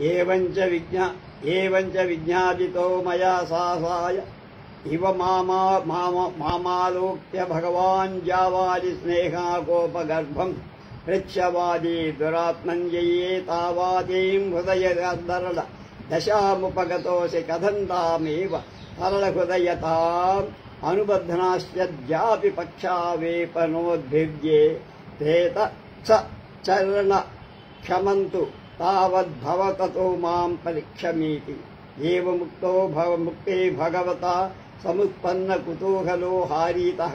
ఏవంచ విజ్ఞాపితో మయా సాసాయ ఇవ మామాలోక్య భగవాన్ జావాలి స్నేహాకోపగర్భం పృచ్ఛవాది దురాత్మన్యయే తావాదీం హృదయదరళ దశాముపగతోసి కథంతామేవ సరళ హృదయతాం అనుబధ్నాశ్చద్యాపి పక్షావేపనోద్భిర్యే తేత చరణ క్షమంతు తావద్భవతతో మాం పరీక్షమీతి ఏవ ముక్తే భగవతా సముత్పన్న కుతూహలో హారీతః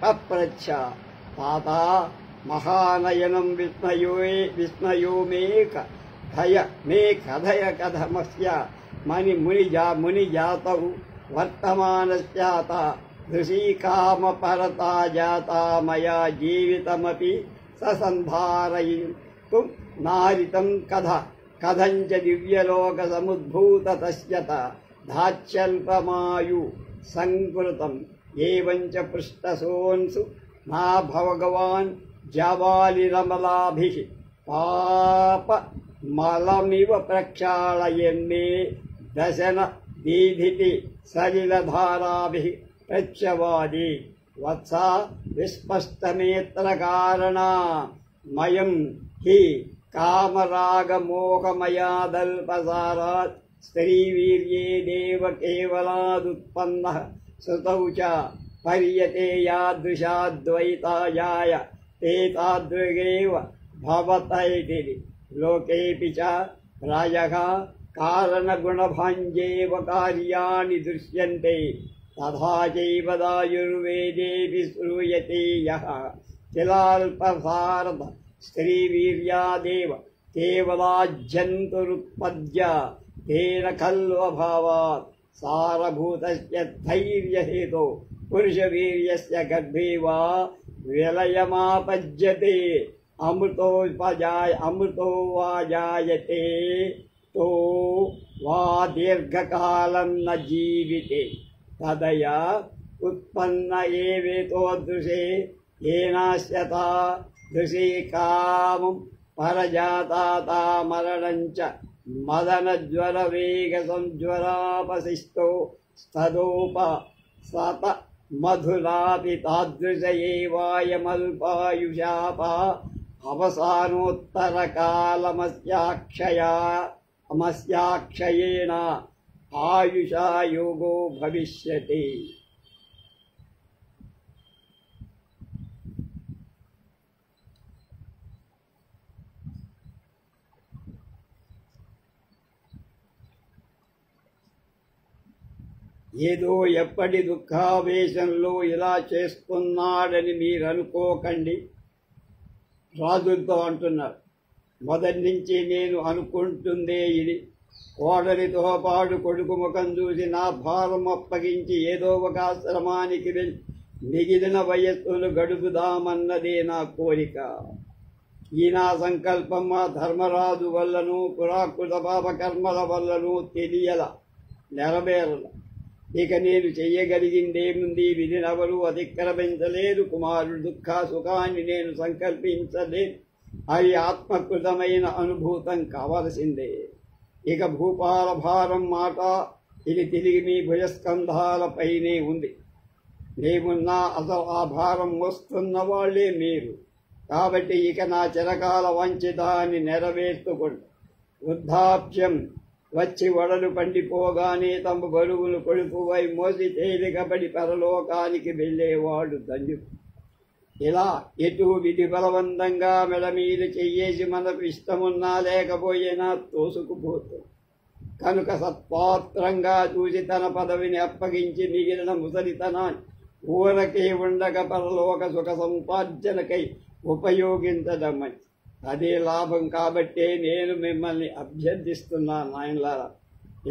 పప్రచ్ఛ తాత మహానయనం విస్మయో మే కథయ కథమస్య మునిజాతౌ వర్తమానస్యాత దృశీకామపరతా జాతా మయా జీవితమపి ససంధారయితుం నారితం కథంచ దివ్యలోక సముద్భూత తస్యత ధాత్స్యల్పమాయు సంకృతం ఏవంచ పృష్టసోన్సు నా భగవాన్ జవాలిరమలాభిః పాప మలమివ ప్రక్షాళయన్మే దశన దీధితి సలిలధారాభిః పృచ్ఛవాది వత్సా విస్పష్టమేత్ర కారణా మయం హి కామరాగమోహమయాదల్పసారాత్ స్త్రీవీర్యే దేవ కేవలాదుత్పన్నః సుతౌ చ పర్యతే యాదృశాద్వైతాయాయ ते तादृगेव भवत इति लोकेऽपि च प्रायः कारणगुणभाञ्जेव कार्याणि दृश्यन्ते तथा चैव दायुर्वेदेऽपि श्रूयते यः किलाल्पसारद स्त्रीवीर्यादेव केवलाज्जन्तुरुत्पद्य तेन खल्वभावात् सारभूतस्य धैर्यहेतो पुरुषवीर्यस्य गर्भे वा विलयमापज्यते अमृतो वा जायते तो वा दीर्घकालं न जीविते तदया उत्पन्न एवेतोदृशे येनास्यता दृशे कामं परजाता मरणञ्च मदनज्वरवेगसंज्वरापशिष्टो स्तदोप सत मधुरापि तादृश एवायमल्पायुषापा अवसानोत्तरकालमस्याक्षयेन आयुषा योगो भविष्यति। ఏదో ఎప్పటి దుఃఖావేశంలో ఇలా చేస్తున్నాడని మీరు అనుకోకండి. రాజులతో అంటున్నారు, మొదటి నుంచి నేను అనుకుంటుందే ఇది. కోడలితో పాటు కొడుకు ముఖం చూసి నా భారం అప్పగించి ఏదో ఒక ఆశ్రమానికి వెళ్ళి మిగిలిన వయస్సును గడుపుదామన్నదే నా కోరిక. ఈ నా సంకల్పం మా ధర్మరాజు వల్లను పురాకృత పాపకర్మల వల్లను తెలియల నెరవేరల. ఇక నేను చెయ్యగలిగిందేముంది? విధినెవరూ అతిక్రమించలేదు. కుమారుడు దుఃఖ సుఖాన్ని నేను సంకల్పించలేదు. అది ఆత్మకృతమైన అనుభూతం కావలసిందే. ఇక భూపాల భారం మాట ఇది తిరిగి మీ భుజస్కంధాలపైనే ఉంది. మేమున్నా అసలు ఆ భారం మోస్తున్న వాళ్లే మీరు. కాబట్టి ఇక నా చిరకాల వంచితాన్ని నెరవేర్చుకోండి. వృద్ధాప్యం వచ్చి వడలు పండిపోగానే తమ బరువులు కొడుకువై మోసి తేలికబడి పరలోకానికి వెళ్లేవాడు ధన్యుడు. ఇలా ఎటు విధి బలవంతంగా మెడ మీద చెయ్యేసి మనకు ఇష్టమున్నా లేకపోయినా తోసుకుపోతుంది. కనుక సత్పాత్రంగా చూసి తన పదవిని అప్పగించి మిగిలిన ముసలితనాన్ని ఊరకే ఉండక పరలోక సుఖ సంపార్జనకై ఉపయోగించడమని అదే లాభం. కాబట్టే నేను మిమ్మల్ని అభ్యర్థిస్తున్నాను నాయనలారా.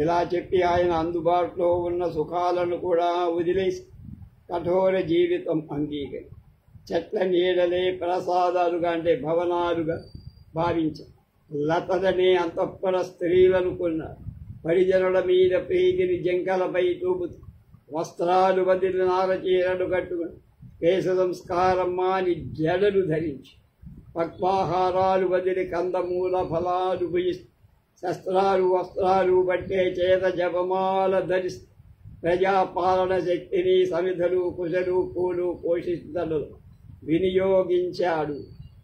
ఇలా చెప్పి ఆయన అందుబాటులో ఉన్న సుఖాలను కూడా వదిలేసి కఠోర జీవితం అంగీకరి చెట్ల నీడలే ప్రసాదాలుగా అంటే భవనాలుగా భావించారు. లతదనే అంతఃపుర స్త్రీలనుకున్నారు. పరిజనుల మీద ప్రీతిని జంకలపై చూపుతూ వస్త్రాలు వదిలి నారచీరలు కట్టుకుని కేశ సంస్కారం మాని జడలు ధరించి పక్వాహారాలు వదిలి కందమూల ఫలాలు భుజిస్తూ శస్త్రాలు వస్త్రాలు బట్టే చేత జపమాల ధరి ప్రజాపాలన శక్తిని సమిధలు కుశలు పూలు పోషిస్తలు వినియోగించాడు.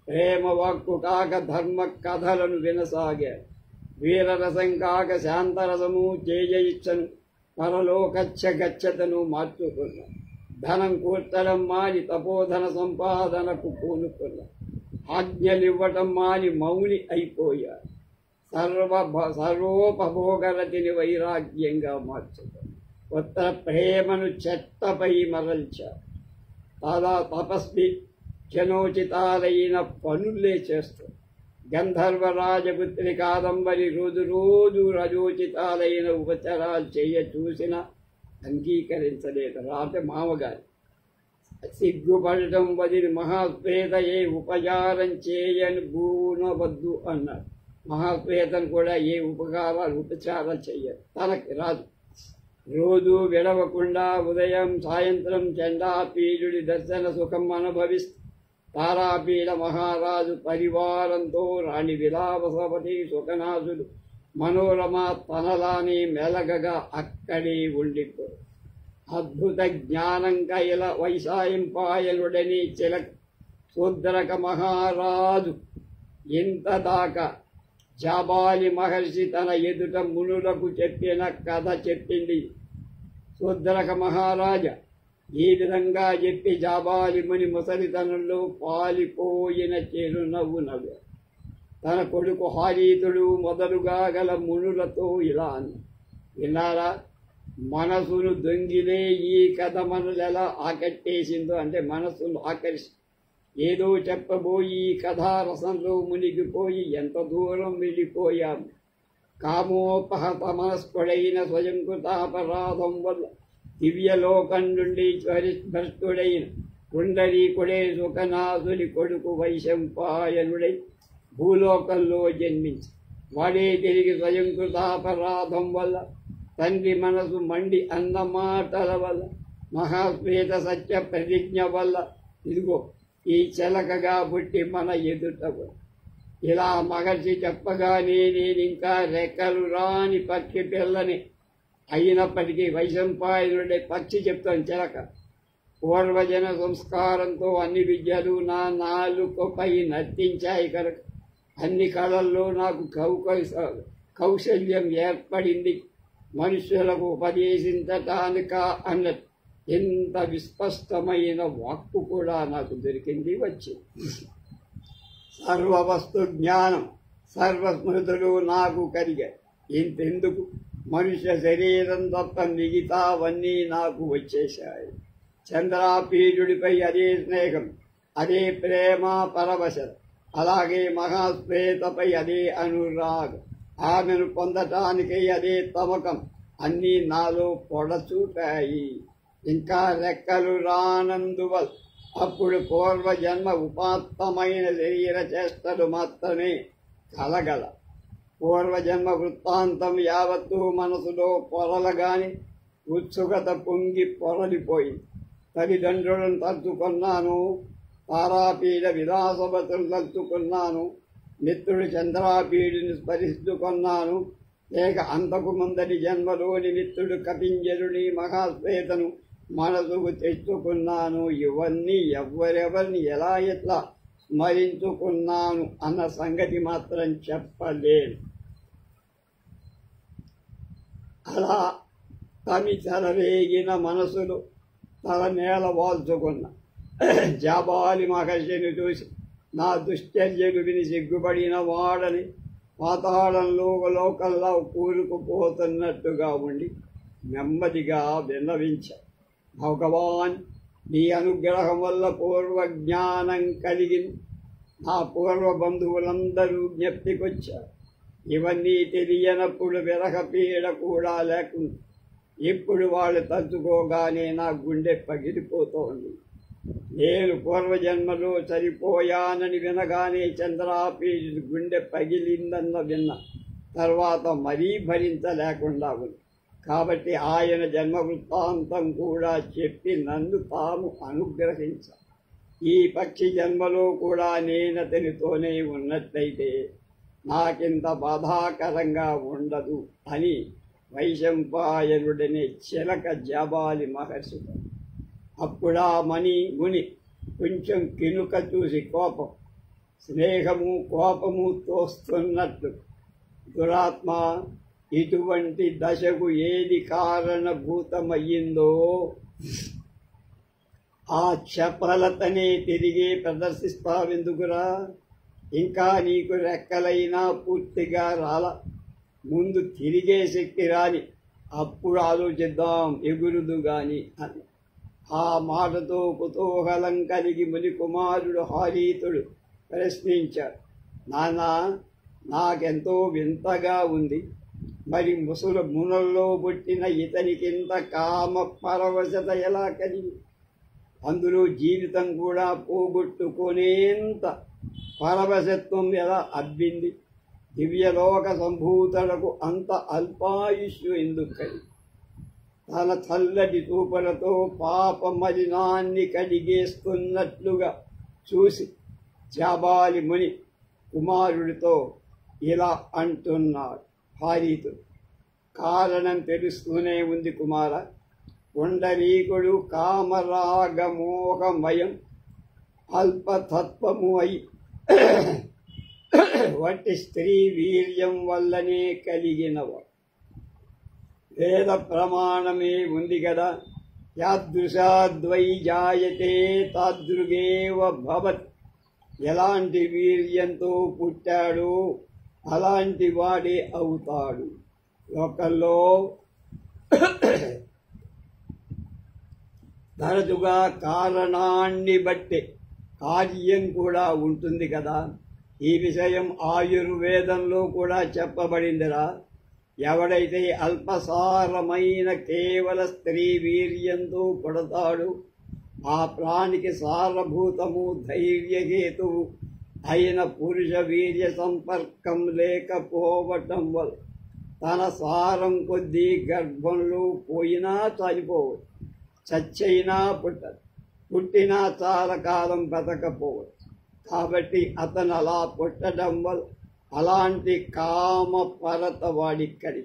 ప్రేమ వాక్కు కాక ధర్మ కథలను వినసాగాడు. వీరరసం కాక శాంతరసము చేజయిచ్చను పరలోకచ్చ గచ్చతను మార్చుకున్నాడు. ధనం కూర్చడం మాని తపోధన సంపాదనకు పూనుకున్నాడు. ఆజ్ఞలివ్వటం మాని మౌని అయిపోయాడు. సర్వోపభోగరతిని వైరాగ్యంగా మార్చుకున్నాడు. కొత్త ప్రేమను చెత్తపై మరల్చాడు. తపస్వి జనోచితాలైన పనులే చేస్తాడు. గంధర్వ రాజపుత్రి కాదంబరి రోజు రోజు రజోచితాలైన ఉపచారాలు చూసిన అంగీకరించలేదు. రాత మామగారు సిగ్గుపడటం వదిలి మహాశ్వేత ఏ ఉపచారం చేయని భూనవద్దు అన్నాడు. మహాశ్వేతను కూడా ఏ ఉపచారాలు చెయ్యరు, తనకి రాదు. రోజు విడవకుండా ఉదయం సాయంత్రం చండాపీడుడి దర్శన సుఖం అనుభవిస్తూ తారాపీడ మహారాజు పరివారంతో రాణి విలాసవతి సుఖనాథుడు మనోరమ తనలానే మెలగగా అక్కడే ఉండిపో. అద్భుత జ్ఞానం కైల వైశాయింపాయనుడని చిలక శూద్రక మహారాజు ఇంతదాకా జాబాలి మహర్షి తన ఎదుట మునులకు చెప్పిన కథ చెప్పింది. శూద్రక మహారాజా ఈ విధంగా చెప్పి జాబాలి ముని ముసలితనంలో పాలిపోయిన చిరునవ్వు నవ్వు తన కొడుకు హారీతుడు మొదలుగా గల మునులతో ఇలా అని, విన్నారా, మనసును దొంగిలే ఈ కథ మనల్ని ఎలా ఆకట్టేసిందో. అంటే మనసును ఆకర్షి ఏదో చెప్పబోయి ఈ కథారసంలో మునిగిపోయి ఎంత దూరం వెళ్ళిపోయాము. కామోపహతమస్కుడైన స్వయంకృతాపరాధం వల్ల దివ్యలోకం నుండి భ్రష్టుడైన పుండరీకుడే సుఖనాథుని కొడుకు వైశంపాయనుడై భూలోకంలో జన్మించి వాడే తిరిగి స్వయంకృతాపరాధం వల్ల తండ్రి మనసు మండి అన్న మాటల వల్ల మహాశ్వేత సత్య ప్రతిజ్ఞ వల్ల ఇదిగో ఈ చెలకగా పుట్టి మన ఎదుట. ఇలా మహర్షి చెప్పగానే నేనింకా రెక్కలు రాని పక్షి పిల్లని అయినప్పటికీ వైశంపాయనుడే పక్షి చెప్తాను చిలక. పూర్వజన సంస్కారంతో అన్ని విద్యలు నా నాలుకపై నర్తించాయి కనుక అన్ని కళల్లో నాకు కౌశల్యం ఏర్పడింది. మనుషులకు ఉపదేశించటానిక అన్నట్టు ఎంత విస్పష్టమైన వాక్కు కూడా నాకు దొరికింది. వచ్చింది సర్వవస్తు జ్ఞానం, సర్వస్మృతులు నాకు కలిగాయి. ఇంతెందుకు, మనుష్య శరీరం తప్ప మిగతావన్నీ నాకు వచ్చేశాయి. చంద్రాపీఠుడిపై అదే స్నేహం, అదే ప్రేమ పరవశం, అలాగే మహాశ్వేతపై అదే అనురాగం, ఆమెను పొందటానికి అదే తమకం అన్నీ నాలో పొడచూపాయి. ఇంకా రెక్కలు రానందువల్ల అప్పుడు పూర్వజన్మ ఉపాత్తమైన శరీర చేష్టలు మాత్రమే కలగల. పూర్వజన్మ వృత్తాంతం యావత్తూ మనసులో పొరలగాని ఉత్సుకత పొంగి పొరలిపోయింది. తల్లిదండ్రులను తలుచుకున్నాను, తారాపీడ విలాసవతులు తలుచుకున్నాను, మిత్రుడు చంద్రాపీడిని స్మరిస్తుకున్నాను, లేక అంతకు ముందటి జన్మలోని మిత్రుడు కపింజరుని మహాశ్వేతను మనసుకు తెచ్చుకున్నాను. ఇవన్నీ ఎవరెవరిని ఎలా ఎట్లా స్మరించుకున్నాను అన్న సంగతి మాత్రం చెప్పలేను. అలా తమి చెలరేగిన మనసులు తల నేల వాల్చుకున్న జాబాలి మహర్షిని చూసి నా దుశ్చర్యలు విని సిగ్గుపడిన వాడని పాతాళంలో లోకల్లా కూరుకుపోతున్నట్టుగా ఉండి నెమ్మదిగా విన్నవించా. భగవాన్, నీ అనుగ్రహం వల్ల పూర్వ జ్ఞానం కలిగింది. నా పూర్వ బంధువులందరూ జ్ఞప్తికొచ్చారు. ఇవన్నీ తెలియనప్పుడు విరహ పీడ కూడా లేకుండా ఇప్పుడు వాళ్ళు తలుచుకోగానే నా గుండె పగిలిపోతోంది. నేను పూర్వజన్మలో సరిపోయానని వినగానే చంద్రాపీడి గుండె పగిలిందన్న విన్న తర్వాత మరీ భరించలేకుండా ఉంది. కాబట్టి ఆయన జన్మ వృత్తాంతం కూడా చెప్పి నన్ను తాము అనుగ్రహించాలి. ఈ పక్షి జన్మలో కూడా నేనతనితోనే ఉన్నట్లయితే నాకింత బాధాకరంగా ఉండదు అని వైశంపాయనుడనే చిలక జాబాలి మహర్షి. అప్పుడా ముని కొంచెం కినుక చూసి కోపం, స్నేహము కోపము తోస్తున్నట్లు, దురాత్మ, ఇటువంటి దశకు ఏది కారణభూతమయ్యిందో ఆ చపలతనే తిరిగి ప్రదర్శిస్తావెందుకురా? ఇంకా నీకు రెక్కలైనా పూర్తిగా రాల, ముందు తిరిగే శక్తి రాని, అప్పుడు ఆలోచిద్దాం ఎగురుదు గాని అని. ఆ మాటతో కుతూహలం కలిగి ముని కుమారుడు హారీతుడు ప్రశ్నించాడు, నానా, నాకెంతో వింతగా ఉంది. మరి మునుల్లో పుట్టిన ఇతనికింత కామ పరవశత ఎలా కలిగి, అందులో జీవితం కూడా పోగొట్టుకునేంత పరవశత్వం ఎలా అబ్బింది? దివ్యలోక సంభూతులకు అంత అల్పాయుష్యు ఎందుకు కలిగి? తన చల్లటి చూపులతో పాప మలినాన్ని కడిగేస్తున్నట్లుగా చూసి జాబాలి ముని కుమారుడితో ఇలా అంటున్నాడు హారీతుడు. కారణం తెలుస్తూనే ఉంది కుమార. పుండరీకుడు కామరాగమోహమయం అల్పతత్వము అయి వంటి స్త్రీ వీర్యం వల్లనే కలిగినవాడు. వేద ప్రమాణమే ఉంది కదా, యాదృశాద్వై జాయతే తాదృగేవ భవత్. ఎలాంటి వీర్యంతో పుట్టాడో అలాంటి వాడే అవుతాడు. లోకల్లో తరచుగా కారణాన్ని బట్టి కార్యం కూడా ఉంటుంది కదా. ఈ విషయం ఆయుర్వేదంలో కూడా చెప్పబడిందిరా. ఎవడైతే అల్పసారమైన కేవల స్త్రీ వీర్యంతో పుడతాడు, ఆ ప్రాణికి సారభూతము ధైర్యహేతువు అయిన పురుష వీర్య సంపర్కం లేకపోవటం వల్ల తన సారం కొద్దీ గర్భంలో పోయినా చనిపోవచ్చు, చచ్చైనా పుట్టదు, పుట్టినా చాలా కాలం బతకపోవచ్చు. కాబట్టి అతను అలా పుట్టడం వల్ల అలాంటి కామ పరత వాడిక్కడి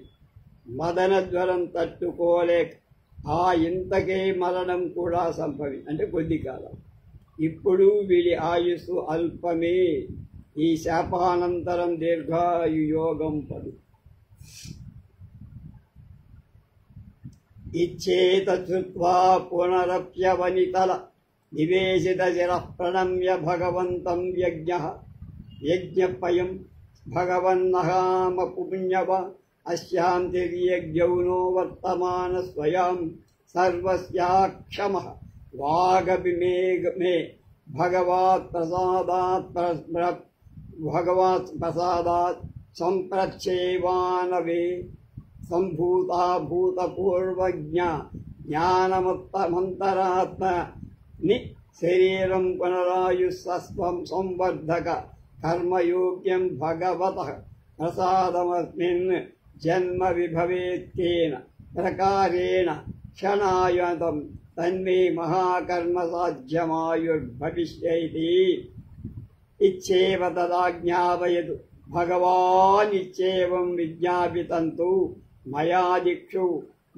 మదన జ్వరం తట్టుకోలేక ఆ ఇంతకే మరణం కూడా అంటే కొద్ది కాలం. ఇప్పుడు వీడి ఆయుస్సు అల్పమే. ఈ శాపానంతరం దీర్ఘాయు యోగం పడు. ఇచ్చేత శ్రుత్వా పునరప్యవనితల నివేశిత శిరః ప్రణమ్య భగవంతం యజ్ఞపయం భగవన్నహామ పుణ్యవ అస్యాం తిర్యజ్ఞౌనో వర్తమాన స్వయం సర్వస్యాక్షమః వాగభిమే భగవాత్ ప్రసాదాత్ సంప్రచ్ఛేవానవే సంభూతా భూతపూర్వజ్ఞ జ్ఞానముత్తమంతరాత్మ ని శరీరం పునరాయుస్వం సంవర్ధక కర్మయోగ్యం భగవతః ప్రసాదమస్మిన్ జన్మ విభవేత్తేన ప్రకారేణ క్షణాయుతం తన్మే మహాకర్మ సాధ్యమాయుర్భవిష్యతి. ఇచ్చేవ తదాజ్ఞాపయతు భగవాన్ ఇచ్చేవం విజ్ఞాపితంతు మయా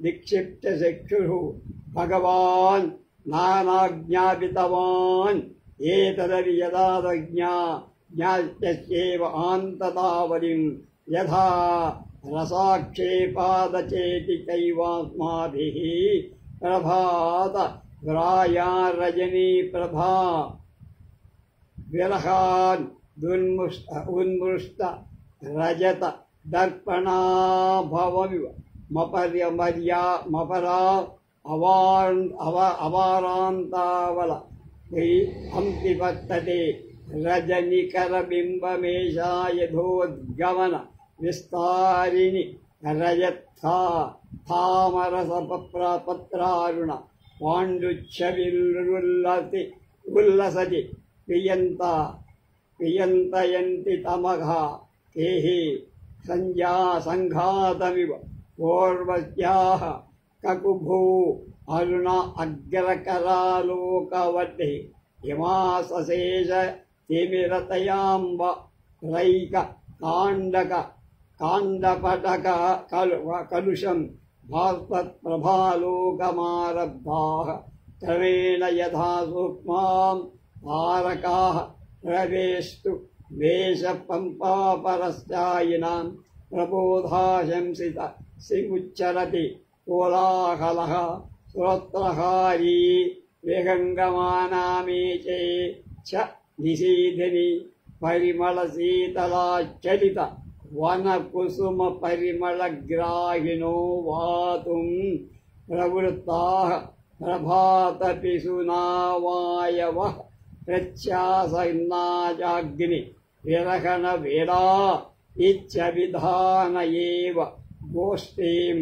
దిక్షిప్త చక్షుః భగవాన్ నానాజ్ఞాపితవాన్ ఏతదవి యదాజ్ఞాస్యేవ ఆంతతావలిం యథా రసాక్షేపాదచేతికైవాస్మాభిః ప్రభాత గ్రాయా రజనీ ప్రభా విరహాన్ ఉన్మృష్ట రజత దర్పణాభవమివ మపరా అవారాంతావల హంతిపత్తతే రజనికర బింబమేషాయధోద్గమన విస్తారిణి రజత్థా తామరసపత్రారుణ పాండుచ్ఛవిల్లుల్లతి ఉల్లసతి పియంతయంతి తమఘ కేహి సంఘాతమివ పూర్వస్యాః కకుభూ అరుణ అగ్రకరాలోకవతి ఇమా సశేష తిమిరతయాంబ రైక కాండపటక కలుషం భాస్వత్ప్రభాలోకమారబ్ధాః క్రమేణ యథా సూక్ష్మాం తారకాః ప్రవేష్టు వేష పంపాపరశ్చాయినాం ప్రబోధాశంసిత సిముచ్చరతి కోలాహలః శ్రోత్రహారీ విహంగమానామీచే చ నిశీధిని పరిమళశీతలాచలిత వనకుసుమ పరిమళగ్రాహిణో వాతుం ప్రవృత్తాః ప్రభాతపిశునావాయవః ప్రత్యాసన్నాజాగ్ని విరహణ వేదా ఇత్యవిధాన ఏవ గోష్ఠీం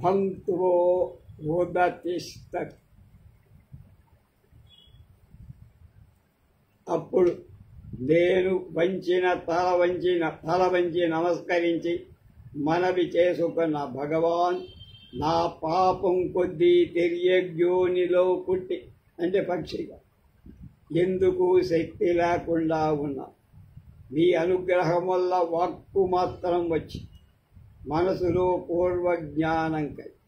భంక్త్వో ఉదతిష్టత్. అప్పుడు నేను తల వంచి నమస్కరించి మనవి చేసుకున్న భగవాన్, నా పాపం కొద్దీ తిర్యగ్యోనిలో పుట్టి అంటే పక్షిగా ఎందుకు శక్తి లేకుండా ఉన్నా మీ అనుగ్రహం వల్ల వాక్కు మాత్రం వచ్చి మనసులో పూర్వ జ్ఞానం కలిగి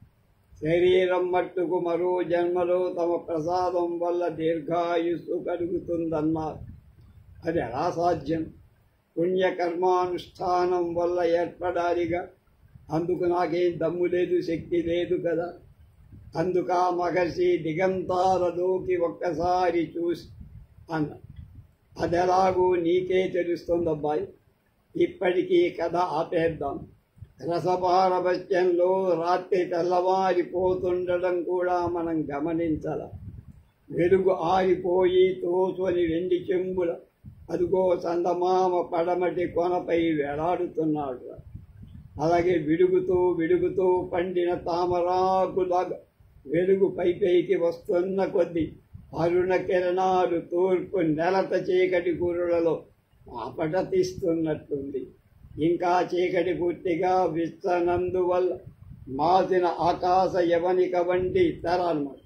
శరీరం మట్టుకు మరో జన్మలో తమ ప్రసాదం వల్ల దీర్ఘాయుస్సు కలుగుతుందన్నారు. అది ఎలా సాధ్యం? పుణ్యకర్మానుష్ఠానం వల్ల ఏర్పడాలిగా. అందుకు నాకేం దమ్ము లేదు, శక్తి లేదు కదా. అందుక మహర్షి దిగంతాలలోకి ఒక్కసారి చూసి అన్న, అదెలాగూ నీకే తెలుస్తుందబ్బాయి. ఇప్పటికీ కథ ఆపేద్దాం. రసపారవశ్యంలో రాత్రి తెల్లవారిపోతుండడం కూడా మనం గమనించాల. వెలుగు ఆరిపోయి తోచని 2 చెంబుల అదుగో చందమామ పడమటి కొనపై వేలాడుతున్నాడు. అలాగే విడుగుతూ పండిన తామరాకులాగా వెలుగు పైకి వస్తున్న కొద్దీ అరుణ కిరణాలు తూర్పు నెలత చీకటి కురులలో ఆపట తీస్తున్నట్టుంది. ఇంకా చీకటి పూర్తిగా విస్తనందువల్ల మాసిన ఆకాశ యవనిక వంటి తెరన్నమాట.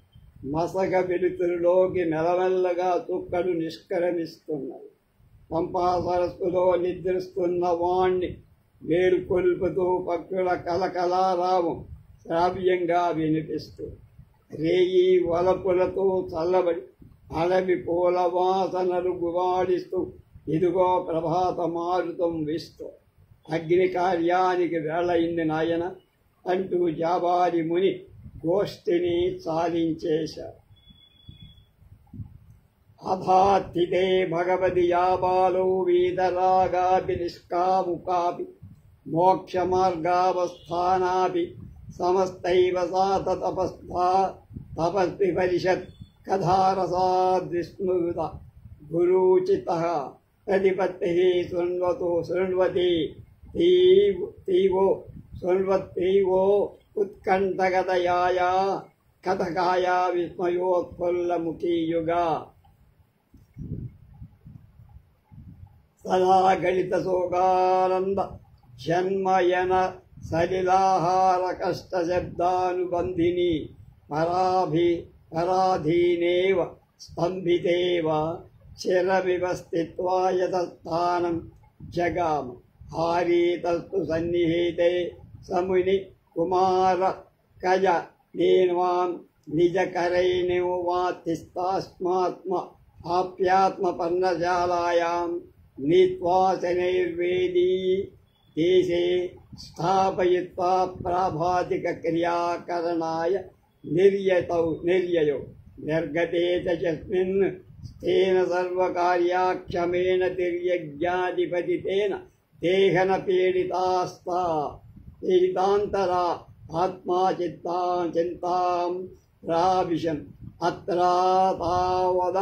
మసక వెలుతురులోకి మెల్లమెల్లగా చుక్కలు నిష్క్రమిస్తున్నాయి. పంపా సరస్సులో నిద్రిస్తున్న వాణ్ణి మేల్కొల్పుతూ పక్షుల కలకలారావం శ్రావ్యంగా వినిపిస్తూ రేయి వలపులతో చల్లబడి అడవి పూల వాసనలు గువాడిస్తూ ఇదిగో ప్రభాత మారుతం వీస్తూ అగ్ని కార్యానికి వేళయింది నాయన అంటూ జాబారి ముని గోష్ఠిని చాలించేశారు. అథాతిథే భగవతి యాబాలో వీతరాగాపి నిష్కాముకాపి మోక్షమార్గావస్థానాపి సమస్తైవ సాత తపస్వి పరిషత్ కథారసాద్విస్మృత గురూచితః ప్రతిపత్తిః శృణ్వతి తీవో ఉత్కంఠగతయాయా కథకాయా విస్మయోత్ఫుల్లముఖీయుగా సదా గళిత శోకానంద జన్మయన సలిలాహార కష్ట శబ్దానుబంధిని పరాధీనేవ స్తంభితేవ చిరమివ స్థిత్వా యతస్థానం జగామ హారీతస్తు సన్నిహితే సముని కుమార కజ నేన్వాం నిజకరైనివాతిస్తాస్మాత్మ ఆప్యాత్మ పర్ణశాలాయాం నీత్వా శనైర్వేదీ దేశే స్థాపయిత్వా ప్రాభాతిక క్రియాకరణాయ నిర్యయో నిర్గతే చస్మిన్ తేన సర్వకార్యాక్షమేణ తిర్యజ్ఞాధిపతితేన దేహన పీడితాంతరా ఆత్మా చింతాం ప్రావిశం అత్రాతావద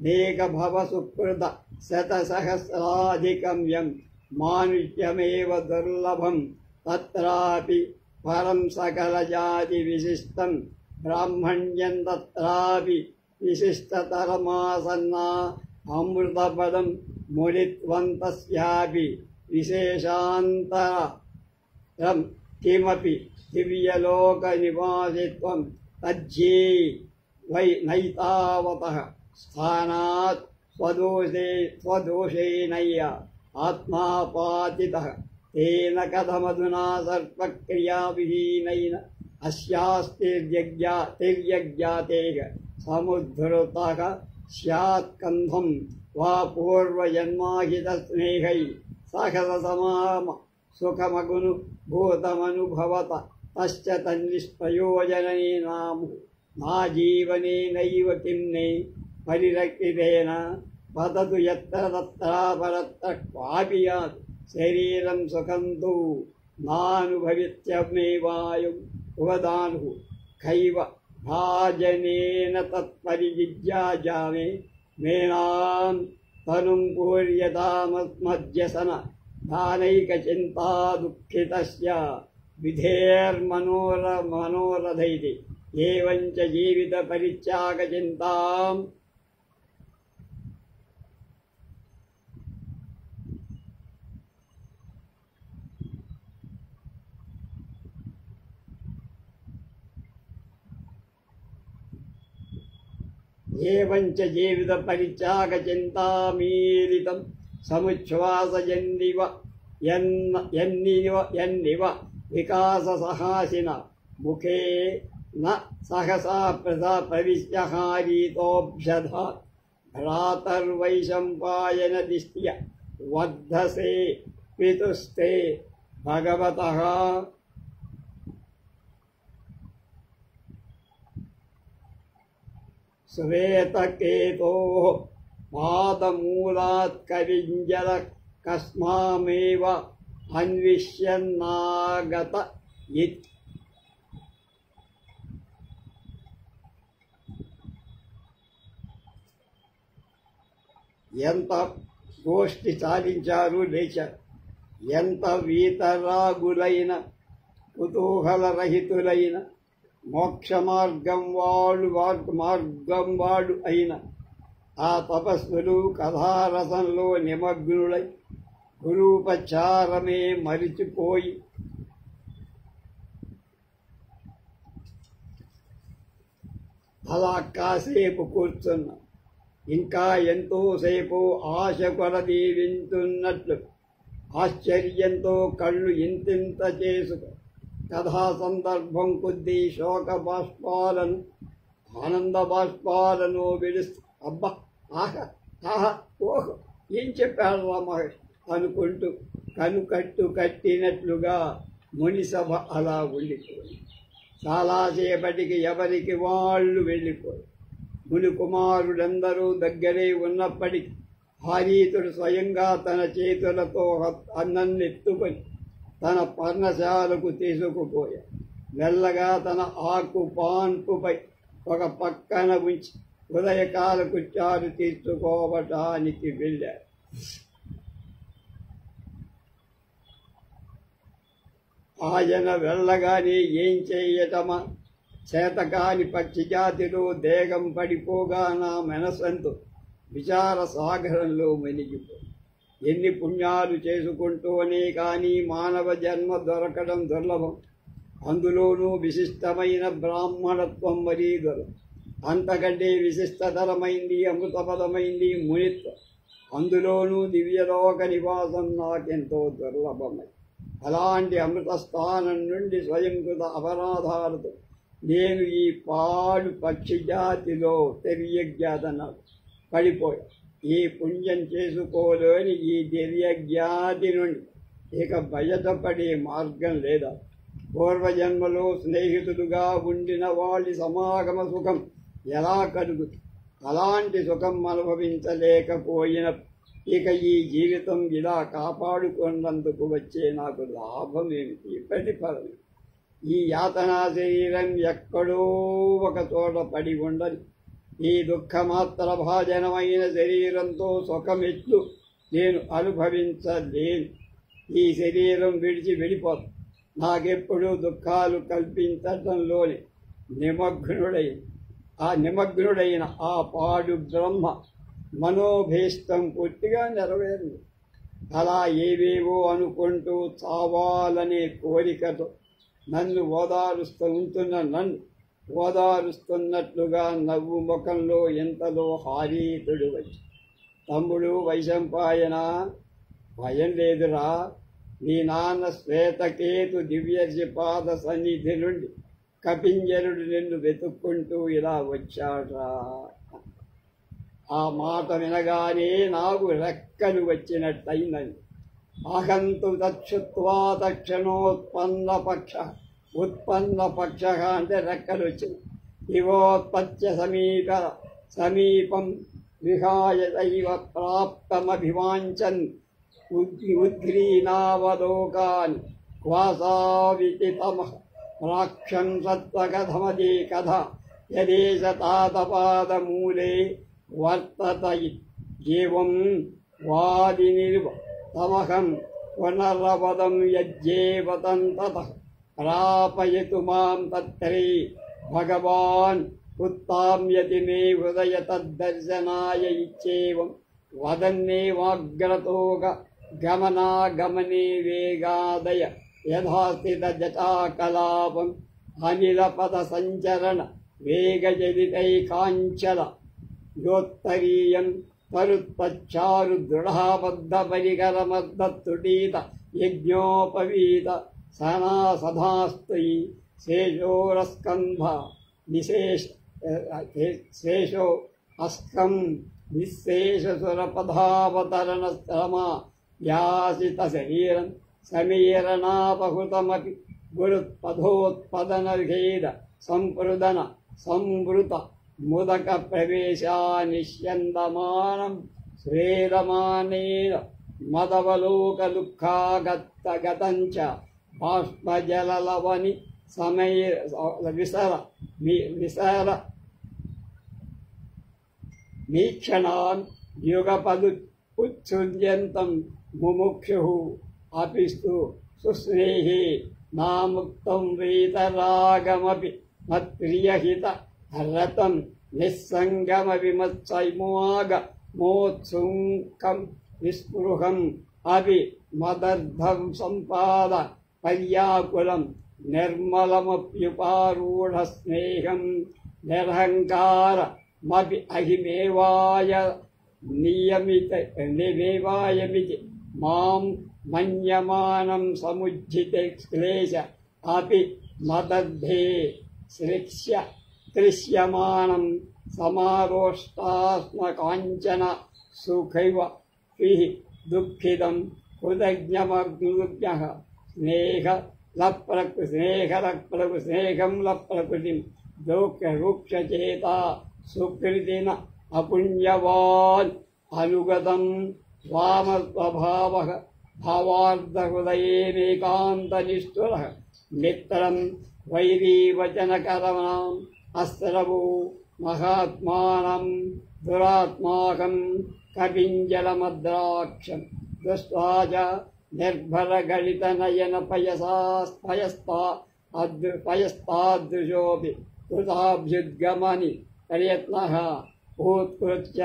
మేఘభవ సుకృత శతసహస్రాధికం యం మానుష్యమేవ దుర్లభం తత్రాపి పరం సకల జాతి విశిష్టం బ్రాహ్మణ్యం తత్రాపి విశిష్టతరమాసన్నా అమృతపదం మునిత్వంతస్యాపి విశేషాంతరం కిమపి దివ్యలోక నివాసిత్వం తజ్జీ వై నైతావతః స్థానాత్ స్వదోషేనయ్య ఆత్మాపాతితః తేన కథమధునా సర్పక్రియావిహీనైన అస్యాస్తిర్యజ్ఞాతేః సముద్ధృతః స్యాత్కంధం వా పూర్వజన్మాహితస్నేహై సహసమామ సుఖమగును భూతమనుభవత తశ్చ తన్నిష్ప్రయోజనేనాము నా జీవనేనైవ కిన్నే పరిరక్షితేన పతతు యత్ర తత్రాపరత్ర క్వాపి యాత్ శరీరం సుఖం తు నానుభవిత్యమేవాయం ఉపదాను ఖైవ భాజనేన తత్పరిజిజ్ఞాజామే మేనాం తనుం పూర్యతామస్మజ్జసన దానైకచింతా దుఃఖితస్య విధేర్మనోరథైతి ఏవంచ జీవిత పరిత్యాగచింతాం ఏవంచ జీవిత పరిత్యాగచింతామీలితం సముచ్ఛ్వాసయన్నివ యన్నివ వికాససహాసిన ముఖే న సహసా ప్రవిశ్యహారీతోభ్యధాత్ భ్రాతర్వైశంపాయన దిష్ట్య వర్ధసే పితుస్తే భగవతః శ్వేతకేతోః పాదమూలాత్ కవింజర కస్మామేవ అన్విష్యన్నాగత ఇత్. ఎంత గోష్ఠి సాధించారు లేచారు. ఎంత వీతరాగులైన కుతూహలరహితులైన మోక్ష మార్గం వాడు అయిన ఆ తపస్సులు కథారసంలో నిమగ్నులై గురూపచారమే మరిచిపోయి అలా కాసేపు కూర్చున్నా. ఇంకా ఎంతోసేపు ఆశ కొలది వింటున్నట్లు ఆశ్చర్యంతో కళ్ళు ఇంతింత చేసుకు కథా సందర్భం కొద్దీ శోక బాష్పాలను ఆనంద బాష్పాలను విడుస్తూ అబ్బా ఆహా ఆహా ఓహో ఏం చెప్పాడు మహేష్ అనుకుంటూ కనుకట్టు కట్టినట్లుగా మునిసభ అలా ఉండిపోయి చాలాసేపటికి ఎవరికి వాళ్ళు వెళ్ళిపోయి ముని కుమారులందరూ దగ్గరే ఉన్నప్పటికీ హారీతుడు స్వయంగా తన చేతులతో అన్నన్నెత్తుకొని తన పర్ణశాలకు తీసుకుపోయాడు. మెల్లగా తన ఆకు పాన్పుపై ఒక పక్కన ఉంచి ఉదయకాల కుచ్చారు తీర్చుకోవటానికి వెళ్ళాడు. ఆయన వెళ్ళగానే ఏం చేయటమా చేతకాని పక్షి జాతిలో దేగం పడిపోగా నా మనసంతో విచార సాగరంలో మునిగిపోయి ఎన్ని పుణ్యాలు చేసుకుంటూనే కానీ మానవ జన్మ దొరకడం దుర్లభం. అందులోనూ విశిష్టమైన బ్రాహ్మణత్వం మరీ దొరకదు. అంతకంటే విశిష్టతరమైంది అమృతపదమైంది మునిత్వం. అందులోనూ దివ్యలోక నివాసం నాకెంతో దుర్లభమై అలాంటి అమృత స్థానం నుండి స్వయంకృత అపరాధాలతో నేను ఈ పాడు పక్షి జాతిలో తెలియజ్ఞాతన పడిపోయా. ఈ పుణ్యం చేసుకోలేని ఈ దివ్యజ్ఞాతి నుండి ఇక బయటపడే మార్గం లేదా? పూర్వజన్మలో స్నేహితుడుగా ఉండిన వాళ్ళ సమాగమ సుఖం ఎలా కలుగుతుంది? అలాంటి సుఖం అనుభవించలేకపోయిన ఇక ఈ జీవితం ఇలా కాపాడుకున్నందుకు వచ్చే నాకు లాభం ఏమిటి? ప్రతిఫలం. ఈ యాతనా శరీరం ఎక్కడో ఒక చోట పడి ఉండదు. ఈ దుఃఖమాత్ర భాజనమైన శరీరంతో సుఖమెట్లు నేను అనుభవించలేను. ఈ శరీరం విడిచి వెళ్ళిపోదు. నాకెప్పుడు దుఃఖాలు కల్పించటంలోనే నిమగ్నుడైన ఆ పాడు బ్రహ్మ మనోభీష్టం పూర్తిగా నెరవేరింది. అలా ఏవేవో అనుకుంటూ చావాలనే కోరికతో నన్ను ఓదారుస్తున్నట్లుగా నవ్వు ముఖంలో ఎంతలో హారీతుడు వచ్చి, తమ్ముడు వైశంపాయన, భయం లేదురా, నీ నాన్న శ్వేతకేతు దివ్యర్షి పాద సన్నిధి నుండి కపింజలుడు నిన్ను వెతుక్కుంటూ ఇలా వచ్చాడ్రా. ఆ మాట వినగానే నాకు రెక్కలు వచ్చినట్టయిందని. అహంతు తచ్చుత్వా తక్షణోత్పన్న పక్ష. ఉత్పన్న పక్ష అంటే రెక్కలు వచ్చింది. ఇవోత్పత్య సమీపం విహాయ దైవ ప్రాప్తమభివాంచన్ ఉద్గ్రీనావలోకాన్ క్వాసావితి తమః ప్రాక్షం సత్వకథమదే కథ యదేశ తాతపాదమూలే వర్తత ఏవం వాదినిర్వ తమహం పునరవదం యజ్జేవతం తతః ప్రాపయతు మాం తత్రే భగవాన్ ఉత్తామ్యతి మే హృదయ తద్దర్శనాయ ఇచ్చేవం వదన్నేవాగ్రతో గమనాగమనే వేగాదయ యథాస్థిత జటాకలాపం అనిలపద సంచరణ వేగజలితైకాంచల యోత్తరీయం తరుత్పచ్చారు దృఢాబద్ధ పరికరమద్దత్తుటీత యజ్ఞోపవీత సనా సదాస్తయి శేషోరస్కంధ శేషో అస్కం నిశేషసురపదావతరణ శ్రమా వ్యాసిత శరీరం సమీరణాపహృతమపి గురుపథోత్పదనభేద సంపృదన సంవృత ముదక ప్రవేశానిష్యందమానం స్వేదమానేన మదవలోక దుఃఖాగతంచ బాష్పజలలవని విసర మీక్షణాన్ యుగపదు ఉత్సృజ్యంతం ముముక్షు అపిస్తు సుస్నేహి నాముక్తం వీతరాగమపి మత్ప్రియహిత రతం నిస్సంగమ విమత్సైమోగ మోత్సుంకం విస్పృహం అపి మదర్ధం సంపాద పర్యాకులం నిర్మలమప్యుపారూఢ స్నేహం నిరహంకార మపి అహిమేవాయ నియమితి మాం మన్యమానం సముజ్జిత క్లేశ అపి మదర్ధే శ్లిక్ష్య దృశ్యమానం సమారోష్టాస్మ కాంచన సుఖైవ దుఃఖితం కృతజ్ఞమగ్నుభ్యః స్నేహం లప్రకృతిం దౌఃఖరూక్షచేత సుకృతిన అపుణ్యవాన్ అనుగతం వామస్వభావః భావార్ధహృదయేనేకాంతనిష్ఠురః మిత్రం వైరీవచనకరణం అస్రవో మహాత్మానం దురాత్మాకం కపింజలమద్రాక్షం దృష్ట్వా చ నిర్భరగళితనయన పయస్తాదృశోపి కృతాభ్యుద్గమని ప్రయత్నః భూత్కృత్య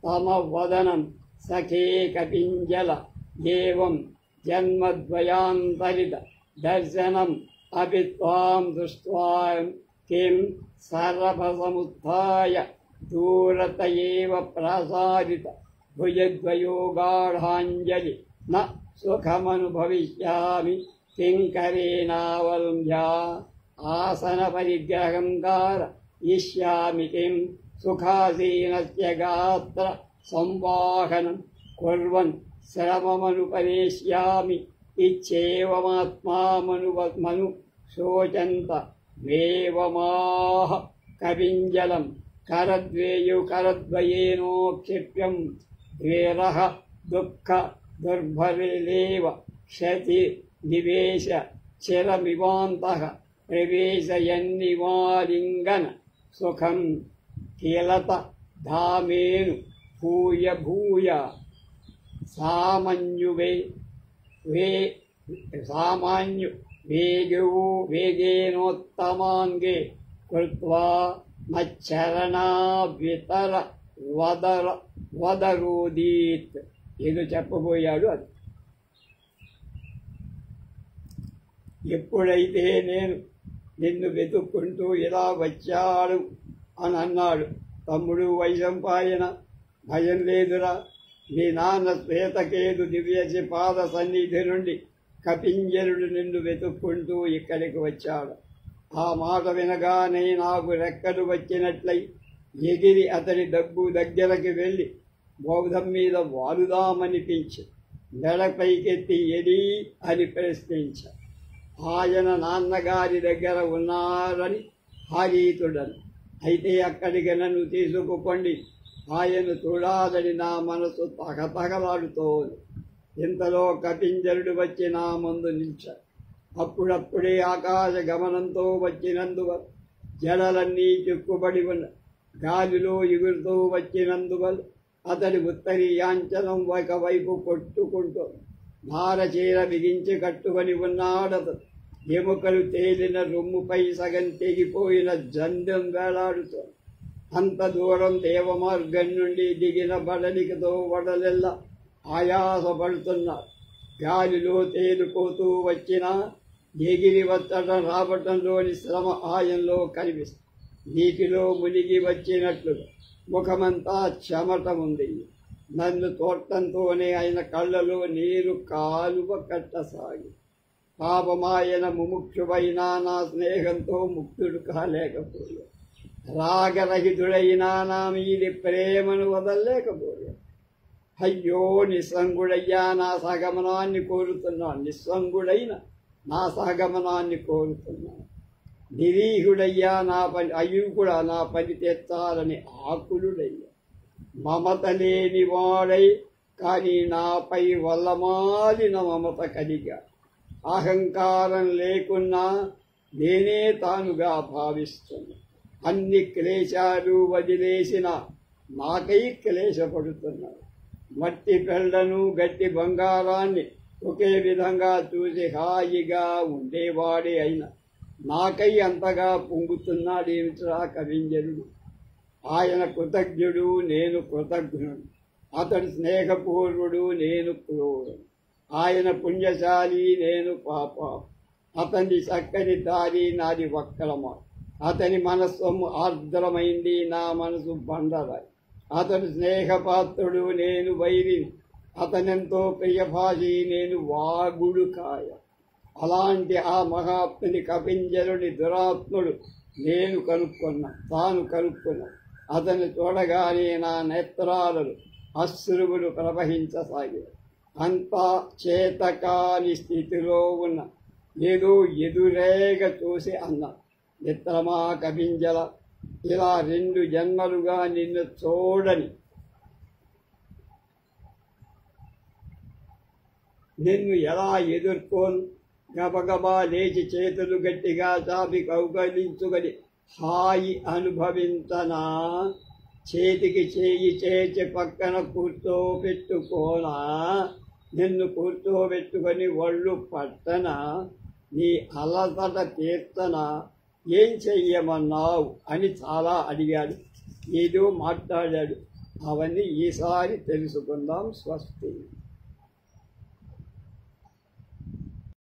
తమవదనం సఖే కపింజల ఏవం జన్మద్వయాంతరిత దర్శనం అపి త్వాం దృష్ట్వా కిం సర్వసముత్థాయ దూరత ఏవ ప్రసారిత భుజద్వయోగాఢాంజలి న సుఖమనుభవిష్యామి కింకరేణావలుంధ్యా ఆసన పరిగ్రహంకార ఇష్యామి కిం సుఖాసీనస్య గాత్ర సంవాహనం కుర్వన్ శ్రమమనుపరేష్యామి ఇచ్చేవమాత్మామను శోచంత మేవమాహ కపింజలం కరద్వయేనోక్షిప్యం ద్వేరః దుఃఖ దుర్భరేలేవ క్షతి నివేశ చిరమివాంతః ప్రవేశయన్నివాలింగన సుఖం కీలత ధామేను భూయ భూయ సామాన్యు వేగేనోత్తమాంగే కృత్వా మచ్చరణావితర వదరోదీత్. ఏదో చెప్పబోయాడు అది. ఎప్పుడైతే నేను నిన్ను వెతుక్కుంటూ ఇలా వచ్చాడు అని అన్నాడు. తమ్ముడు వైశంపాయన, భయం లేదురా, మీ నాన్న శ్వేతకేతు దివ్యసి పాద సన్నిధి నుండి కపింజరుడు నిన్ను వెతుక్కుంటూ ఇక్కడికి వచ్చాడు. ఆ మాట వినగానే నాకు రెక్కలు వచ్చినట్లయి ఎగిరి అతని దగ్గరికి వెళ్ళి బౌద్ధం మీద వాలుదామనిపించి మెడపైకెత్తి ఎడి అని ప్రశ్నించా. ఆయన నాన్నగారి దగ్గర ఉన్నారని హారీతుడను. అయితే అక్కడికి నన్ను తీసుకుపోండి, ఆయన చూడాలని నా మనసు తగతగలాడుతోంది. ఇంతలో కపింజరుడు వచ్చి నా ముందు నిలిచాడు. అప్పుడప్పుడే ఆకాశ గమనంతో వచ్చినందువల్ల జడలన్నీ చిక్కుబడి ఉన్న గాలిలో ఎగురుతూ వచ్చినందువల్ల అతడి ఉత్తరీయాంచనం ఒకవైపు కొట్టుకుంటూ నారచీర బిగించి కట్టుకొని ఉన్నాడతడు. ఎముకలు తేలిన రొమ్ముపై సగం తెగిపోయిన జందెం వేలాడుతోంది. అంత దూరం దేవమార్గం నుండి దిగిన బడలికతో వడలెల్లా ఆయాసపడుతున్నారు. గాలిలో తేలిపోతూ వచ్చినా ఎగిరి వచ్చటం రావటంలోని శ్రమ ఆయనలో కనిపిస్తుంది. నీటిలో మునిగి వచ్చినట్లుగా ముఖమంతా చెమట ఉంది. నన్ను తోటంతోనే ఆయన కళ్ళలో నీరు కాలువ కట్టసాగి. పాపమాయన ముముక్షువైనా నా స్నేహంతో ముక్తుడు కాలేకపోయాడు. రాగరహితుడైనా నా మీది ప్రేమను వదలలేకపోయాడు. అయ్యో నిస్సంగుడయ్యా నా సగమనాన్ని కోరుతున్నాను, నిస్సంగుడైన నా సగమనాన్ని కోరుతున్నాను. నిరీహుడయ్యా నా పని అయ్యుకుడా నా పని తెచ్చాలని ఆకులుడయ్యా. మమత లేని వాడై కానీ నాపై వల్లమాలిన మమత కలిగా. అహంకారం లేకున్నా నేనే తానుగా భావిస్తున్నా. అన్ని క్లేశాలు వదిలేసిన నాకై క్లేశపడుతున్నాడు. మట్టి పెళ్లను గట్టి బంగారాన్ని ఒకే విధంగా చూసి హాయిగా ఉండేవాడే అయినా నాకై అంతగా పొంగుతున్నాడేమిట్రా కవింజరుడు. ఆయన కృతజ్ఞుడు, నేను కృతజ్ఞుడు. అతడు స్నేహపూర్వుడు, నేను క్రూరుడు. ఆయన పుణ్యశాలి, నేను పాప. అతని చక్కని దారి, నాది వక్రమా. అతని మనస్సు ఆర్ద్రమైంది, నా మనసు బండరాయి. అతడు స్నేహపాత్రుడు, నేను వైరిని. అతనెంతో ప్రియభాషి, నేను వాగుడు కాయ. అలాంటి ఆ మహాత్ముని కపింజరుని దురాత్ముడు తాను కనుక్కున్నా. అతను చూడగానే నా నేత్రాలను అశ్రువులు ప్రవహించసాగాయి. అంతా చేతకాని స్థితిలో ఉన్న ఏదో ఎదురేగ చూసి అన్నా, మిత్రమా కపింజల, ఇలా 2 జన్మలుగా నిన్ను చూడని, నిన్ను ఎలా ఎదుర్కోను? గబగబా లేచి చేతులు గట్టిగా చాపి కౌగలించుకొని హాయి అనుభవించనా? చేతికి చేయి చేర్చి పక్కన కూర్చోబెట్టుకోనా? నిన్ను కూర్చోబెట్టుకొని ఒళ్ళు పట్టనా? నీ అలసట తీర్చనా? ఏం చెయ్యమన్నావు అని చాలా అడిగాడు. ఏదో మాట్లాడాడు. అవన్నీ ఈసారి తెలుసుకుందాం. స్వస్తి.